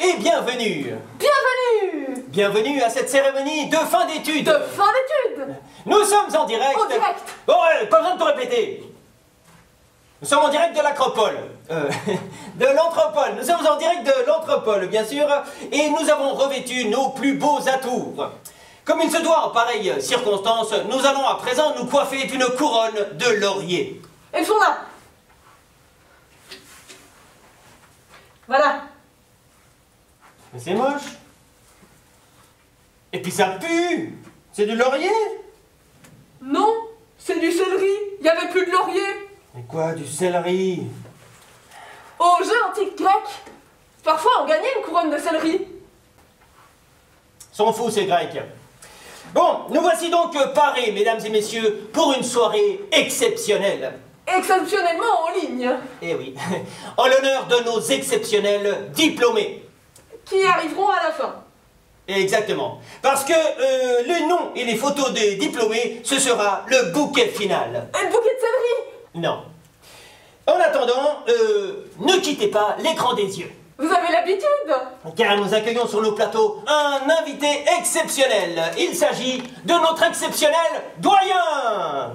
et bienvenue. Bienvenue. Bienvenue à cette cérémonie de fin d'études. De fin d'études. Nous sommes en direct. En direct. Bon, pas besoin de te répéter. Nous sommes en direct de l'Acropole. De l'Anthropole. Nous sommes en direct de l'Anthropole, bien sûr. Et nous avons revêtu nos plus beaux atours. Comme il se doit en pareille circonstance, nous allons à présent nous coiffer d'une couronne de laurier. Elles sont là. Voilà. Mais c'est moche. Et puis ça pue. C'est du laurier. Non, c'est du céleri. Il n'y avait plus de laurier. Mais quoi, du céleri? Au jeu antique grec, parfois on gagnait une couronne de céleri. S'en fout, ces Grecs. Bon, nous voici donc parés, mesdames et messieurs, pour une soirée exceptionnelle. Exceptionnellement en ligne. Eh oui, en l'honneur de nos exceptionnels diplômés. Qui arriveront à la fin. Exactement. Parce que les noms et les photos des diplômés, ce sera le bouquet final. Et le bouquet de céleri. Non. En attendant, ne quittez pas l'écran des yeux. Vous avez l'habitude. Car nous accueillons sur nos plateaux un invité exceptionnel. Il s'agit de notre exceptionnel doyen.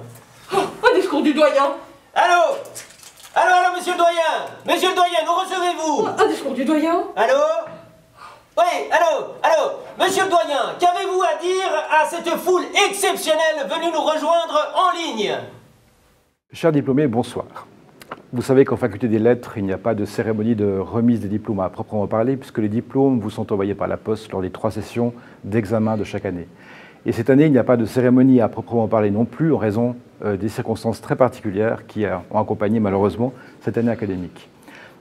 Oh, un discours du doyen. Allô? Allô, monsieur le doyen? Monsieur le doyen, nous recevez-vous? Un discours du doyen. Allô? Oui, allô? Monsieur le doyen, qu'avez-vous à dire à cette foule exceptionnelle venue nous rejoindre en ligne? Chers diplômés, bonsoir. Vous savez qu'en faculté des lettres, il n'y a pas de cérémonie de remise des diplômes à proprement parler, puisque les diplômes vous sont envoyés par la poste lors des 3 sessions d'examen de chaque année. Et cette année, il n'y a pas de cérémonie à proprement parler non plus, en raison des circonstances très particulières qui ont accompagné malheureusement cette année académique.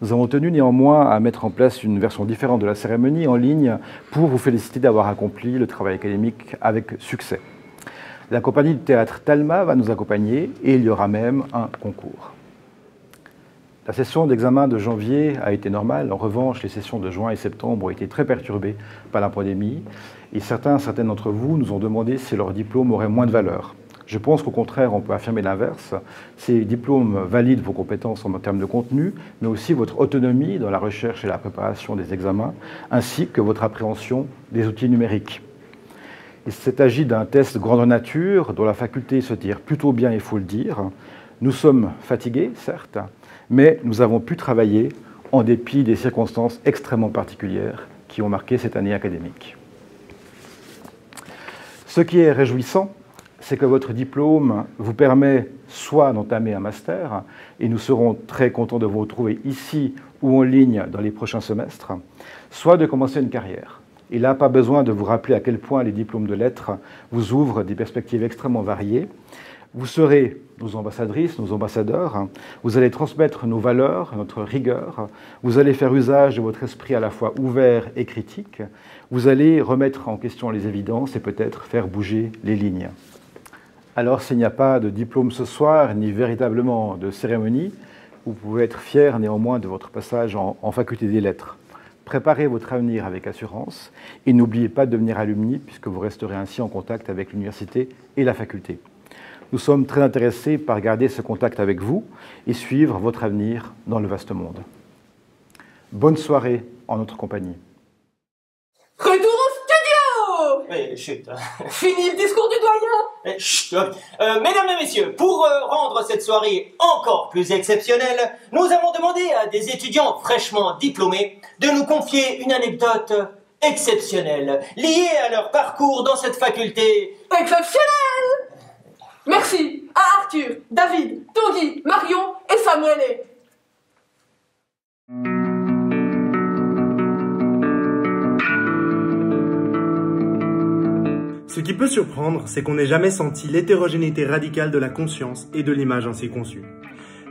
Nous avons tenu néanmoins à mettre en place une version différente de la cérémonie en ligne pour vous féliciter d'avoir accompli le travail académique avec succès. La compagnie de théâtre Talma va nous accompagner et il y aura même un concours. La session d'examen de janvier a été normale. En revanche, les sessions de juin et septembre ont été très perturbées par la pandémie et certaines d'entre vous nous ont demandé si leur diplôme aurait moins de valeur. Je pense qu'au contraire, on peut affirmer l'inverse. Ces diplômes valident vos compétences en termes de contenu, mais aussi votre autonomie dans la recherche et la préparation des examens, ainsi que votre appréhension des outils numériques. Il s'agit d'un test grandeur nature dont la faculté se tire plutôt bien, il faut le dire. Nous sommes fatigués, certes, mais nous avons pu travailler en dépit des circonstances extrêmement particulières qui ont marqué cette année académique. Ce qui est réjouissant, c'est que votre diplôme vous permet soit d'entamer un master, et nous serons très contents de vous retrouver ici ou en ligne dans les prochains semestres, soit de commencer une carrière. Il n'a pas besoin de vous rappeler à quel point les diplômes de lettres vous ouvrent des perspectives extrêmement variées. Vous serez nos ambassadrices, nos ambassadeurs, vous allez transmettre nos valeurs, notre rigueur, vous allez faire usage de votre esprit à la fois ouvert et critique, vous allez remettre en question les évidences et peut-être faire bouger les lignes. Alors s'il n'y a pas de diplôme ce soir, ni véritablement de cérémonie, vous pouvez être fiers néanmoins de votre passage en faculté des lettres. Préparez votre avenir avec assurance et n'oubliez pas de devenir alumni puisque vous resterez ainsi en contact avec l'université et la faculté. Nous sommes très intéressés par garder ce contact avec vous et suivre votre avenir dans le vaste monde. Bonne soirée en notre compagnie. Retour au studio. Mais chut. Fini le discours du doyen. Mais chut. Mesdames et messieurs, pour rendre cette soirée encore plus exceptionnelle, nous avons demandé à des étudiants fraîchement diplômés de nous confier une anecdote exceptionnelle liée à leur parcours dans cette faculté. Exceptionnel. Merci à Arthur, David, Tanguy, Marion et Samuel. Ce qui peut surprendre, c'est qu'on n'ait jamais senti l'hétérogénéité radicale de la conscience et de l'image ainsi conçue.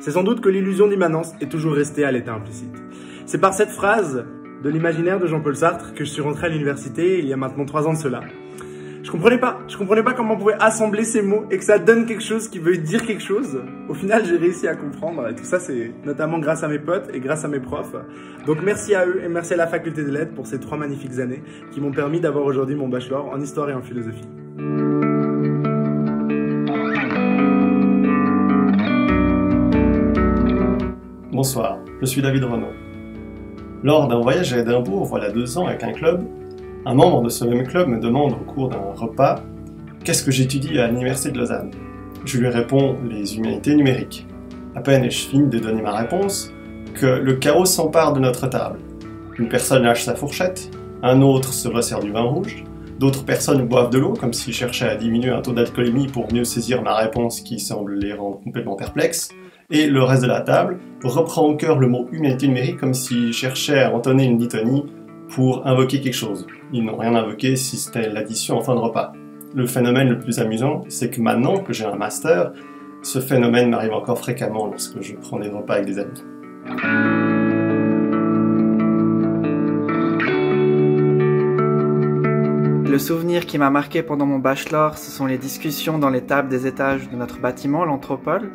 C'est sans doute que l'illusion d'immanence est toujours restée à l'état implicite. C'est par cette phrase de l'imaginaire de Jean-Paul Sartre que je suis rentré à l'université il y a maintenant 3 ans de cela. Je comprenais pas comment on pouvait assembler ces mots et que ça donne quelque chose qui veut dire quelque chose. Au final, j'ai réussi à comprendre et tout ça, c'est notamment grâce à mes potes et grâce à mes profs. Donc merci à eux et merci à la faculté des lettres pour ces 3 magnifiques années qui m'ont permis d'avoir aujourd'hui mon bachelor en histoire et en philosophie. Bonsoir, je suis David Renaud. Lors d'un voyage à Édimbourg, voilà 2 ans, avec un club, un membre de ce même club me demande au cours d'un repas « Qu'est-ce que j'étudie à l'université de Lausanne ?» Je lui réponds « Les humanités numériques ». À peine ai-je fini de donner ma réponse que le chaos s'empare de notre table. Une personne lâche sa fourchette, un autre se resserre du vin rouge, d'autres personnes boivent de l'eau comme s'ils cherchaient à diminuer un taux d'alcoolémie pour mieux saisir ma réponse qui semble les rendre complètement perplexes, et le reste de la table reprend au cœur le mot humanité numérique comme s'ils cherchaient à entonner une litanie pour invoquer quelque chose. Ils n'ont rien invoqué si c'était l'addition en fin de repas. Le phénomène le plus amusant, c'est que maintenant que j'ai un master, ce phénomène m'arrive encore fréquemment lorsque je prends des repas avec des amis. Le souvenir qui m'a marqué pendant mon bachelor, ce sont les discussions dans les tables des étages de notre bâtiment, l'Anthropole.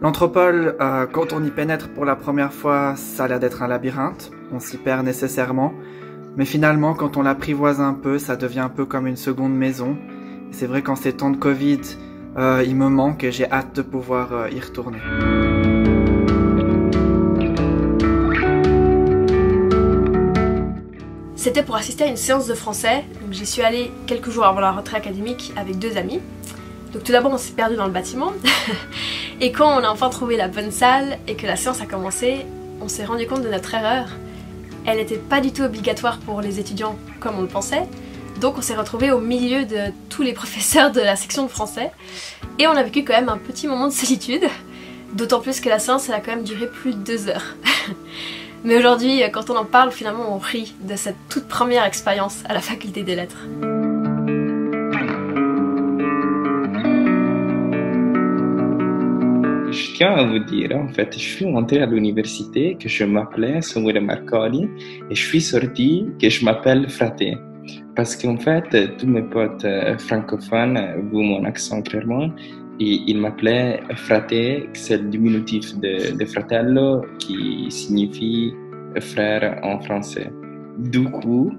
L'Anthropole, quand on y pénètre pour la première fois, ça a l'air d'être un labyrinthe, on s'y perd nécessairement. Mais finalement, quand on l'apprivoise un peu, ça devient un peu comme une seconde maison. Et c'est vrai qu'en ces temps de Covid, il me manque et j'ai hâte de pouvoir y retourner. C'était pour assister à une séance de français, donc j'y suis allée quelques jours avant la rentrée académique avec 2 amis. Donc tout d'abord on s'est perdu dans le bâtiment, et quand on a enfin trouvé la bonne salle et que la séance a commencé, on s'est rendu compte de notre erreur. Elle n'était pas du tout obligatoire pour les étudiants comme on le pensait, donc on s'est retrouvés au milieu de tous les professeurs de la section de français, et on a vécu quand même un petit moment de solitude, d'autant plus que la séance elle a quand même duré plus de 2 heures. Mais aujourd'hui, quand on en parle, finalement on rit de cette toute première expérience à la faculté des lettres. Je tiens à vous dire, en fait, je suis entré à l'université que je m'appelais Samuele Marconi et je suis sorti que je m'appelle Fraté. Parce qu'en fait, tous mes potes francophones, vu mon accent clairement, ils m'appelaient Fraté, c'est le diminutif de fratello qui signifie frère en français. Du coup,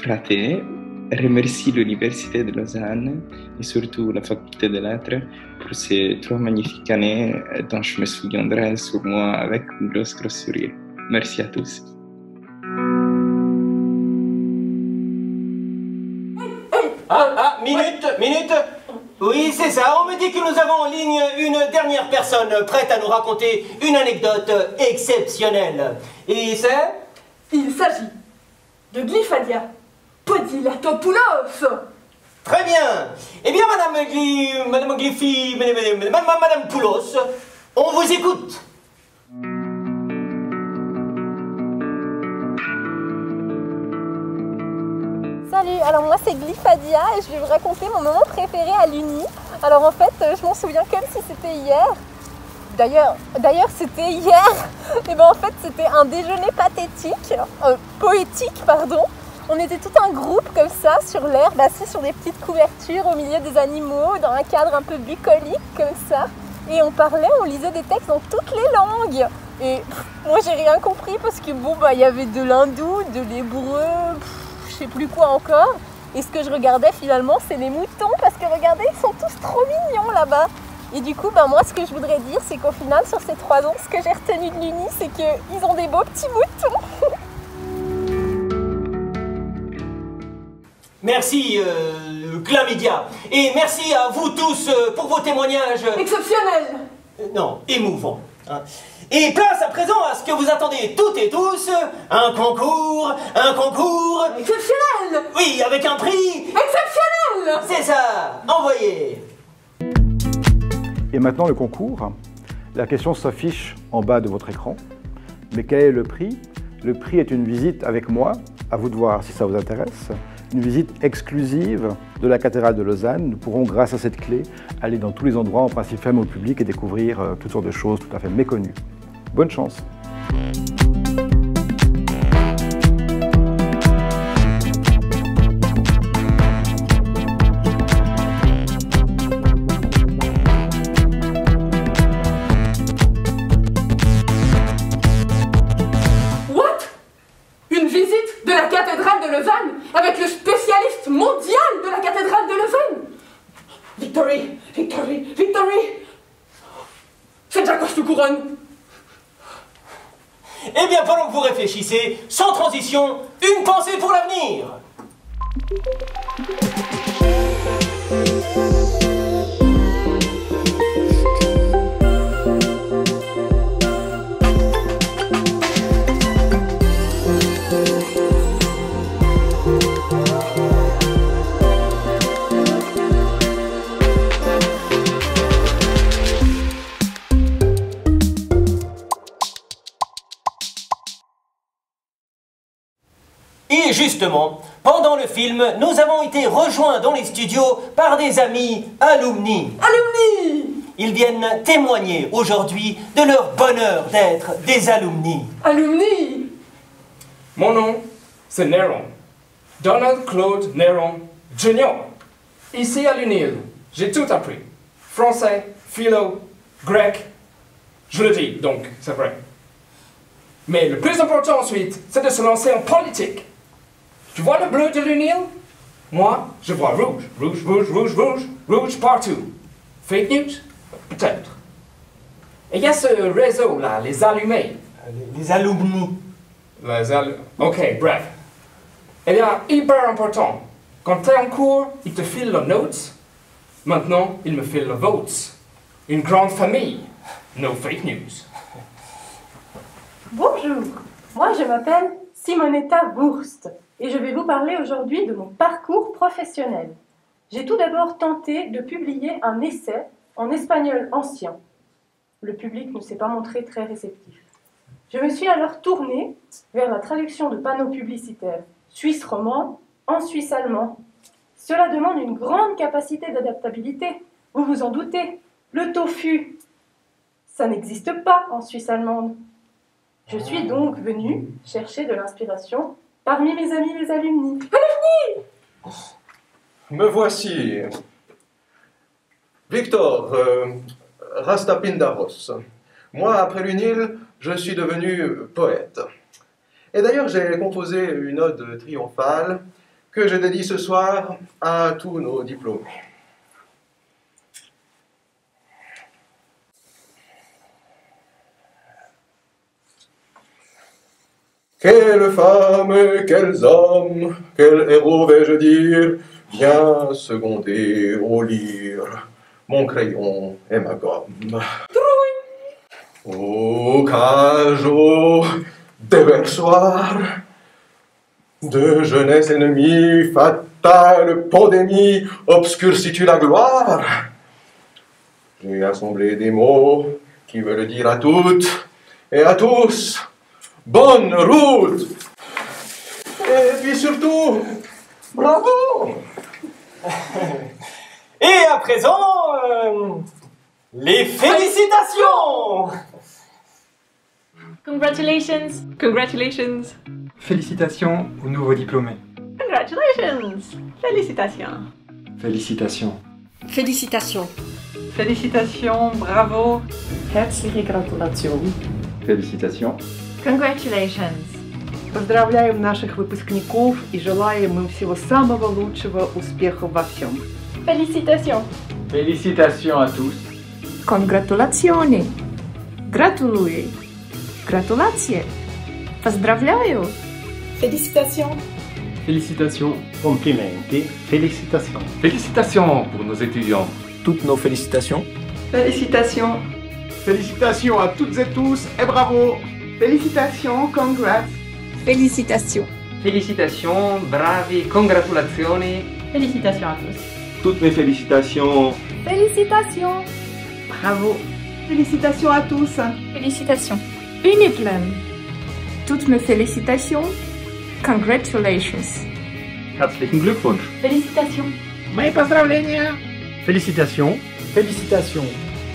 Fraté remercie l'Université de Lausanne et surtout la faculté des lettres pour ces 3 magnifiques années dont je me souviendrai sur moi avec un gros sourire. Merci à tous. Minute. Oui, c'est ça. On me dit que nous avons en ligne une dernière personne prête à nous raconter une anecdote exceptionnelle. Et c'est... Il s'agit de Glyphadia Podilatopoulos. Très bien. Eh bien, Madame Poulos, on vous écoute. Salut, alors moi c'est Glyphadia et je vais vous raconter mon moment préféré à l'Uni. Alors en fait, je m'en souviens comme si c'était hier. D'ailleurs c'était hier. Et ben en fait c'était un déjeuner poétique pardon. On était tout un groupe comme ça sur l'herbe, assis sur des petites couvertures au milieu des animaux, dans un cadre un peu bucolique comme ça. Et on parlait, on lisait des textes dans toutes les langues. Et moi j'ai rien compris parce que bon bah il y avait de l'hindou, de l'hébreu, je sais plus quoi encore. Et ce que je regardais finalement c'est les moutons parce que regardez ils sont tous trop mignons là-bas. Et du coup bah moi ce que je voudrais dire c'est qu'au final sur ces 3 ans ce que j'ai retenu de l'Uni c'est qu'ils ont des beaux petits moutons. Merci Chlamydia, et merci à vous tous pour vos témoignages... Exceptionnels. Non, émouvants. Hein. Et place à présent à ce que vous attendez toutes et tous, un concours... Exceptionnel. Oui, avec un prix... Exceptionnel. C'est ça, envoyez. Et maintenant le concours. La question s'affiche en bas de votre écran. Mais quel est le prix? Le prix est une visite avec moi, à vous de voir si ça vous intéresse. Une visite exclusive de la cathédrale de Lausanne. Nous pourrons, grâce à cette clé, aller dans tous les endroits, en principe fermés au public, et découvrir toutes sortes de choses tout à fait méconnues. Bonne chance! Avec le spécialiste mondial de la cathédrale de Lausanne. Victory. C'est Jacques Couronne. Eh Eh bien, pendant que vous réfléchissez, sans transition, une pensée pour l'avenir. Et justement, pendant le film, nous avons été rejoints dans les studios par des amis alumni. Alumni! Ils viennent témoigner aujourd'hui de leur bonheur d'être des alumni. Alumni! Mon nom, c'est Néron. Donald Claude Néron Jr. Ici à l'UNIL, j'ai tout appris. Français, philo, grec. Je le dis, donc c'est vrai. Mais le plus important ensuite, c'est de se lancer en politique. Tu vois le bleu de l'UNIL? Moi, je vois rouge. Rouge, rouge, rouge, rouge, rouge partout. Fake news? Peut-être. Et il y a ce réseau-là, les allumés. Les alumni. Ok, bref. Eh bien, hyper important. Quand t'es en cours, ils te filent leurs notes. Maintenant, ils me filent leurs votes. Une grande famille. No fake news. Bonjour, moi je m'appelle Simonetta Wurst et je vais vous parler aujourd'hui de mon parcours professionnel. J'ai tout d'abord tenté de publier un essai en espagnol ancien. Le public ne s'est pas montré très réceptif. Je me suis alors tournée vers la traduction de panneaux publicitaires suisse romand en suisse allemand. Cela demande une grande capacité d'adaptabilité, vous vous en doutez. Le tofu, ça n'existe pas en Suisse allemande. Je suis donc venue chercher de l'inspiration parmi mes amis les alumni. Alumni! Me voici. Victor Rastapindaros. Moi, après l'UNIL, je suis devenu poète. Et d'ailleurs, j'ai composé une ode triomphale que je dédie ce soir à tous nos diplômés. Quelles femmes, quels hommes, quels héros vais-je dire, viens seconder au lyre mon crayon et ma gomme. Au cajot déversoir de jeunesse ennemie, fatale pandémie, obscurcis-tu la gloire? J'ai assemblé des mots qui veulent dire à toutes et à tous bonne route! Et puis surtout, bravo! Et à présent, les félicitations! Congratulations! Congratulations! Félicitations aux nouveaux diplômés. Congratulations! Félicitations! Félicitations. Félicitations! Félicitations, bravo! Herzliche Gratulation! Félicitations. Congratulations! Поздравляем наших выпускников и желаем им всего самого лучшего, успехов во всем. Félicitations! Félicitations à tous. Congratulazioni! Gratuluję! Gratulacje! Pozdравляю! Félicitations! Félicitations! Complimenti! Félicitations! Félicitations pour nos étudiants. Toutes nos félicitations! Félicitations! Félicitations à toutes et tous et bravo! Félicitations, congrats! Félicitations! Félicitations, bravi, congratulazioni! Félicitations à tous! Toutes mes félicitations! Félicitations! Bravo! Félicitations à tous! Félicitations! Uniplum! Toutes mes félicitations! Congratulations! Herzlichen Glückwunsch! Félicitations! Мои поздравления! Félicitations! Félicitations!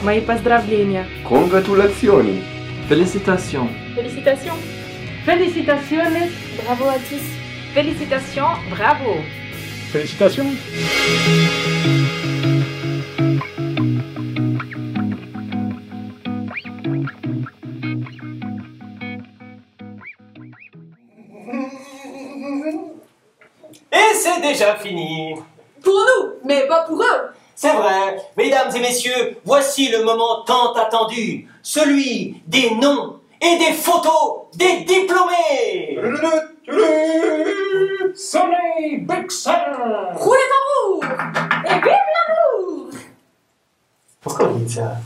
Мои поздравления! Congratulazioni. Félicitations. Félicitations! Félicitaciones! Bravo à tous! Félicitations! Bravo! Félicitations! Et c'est déjà fini. Pour nous, mais pas pour eux. C'est vrai. Mesdames et messieurs, voici le moment tant attendu. Celui des noms et des photos des diplômés. Sonnez, Bixer! Roulez tambour et vive l'amour. Pourquoi vous dites ça?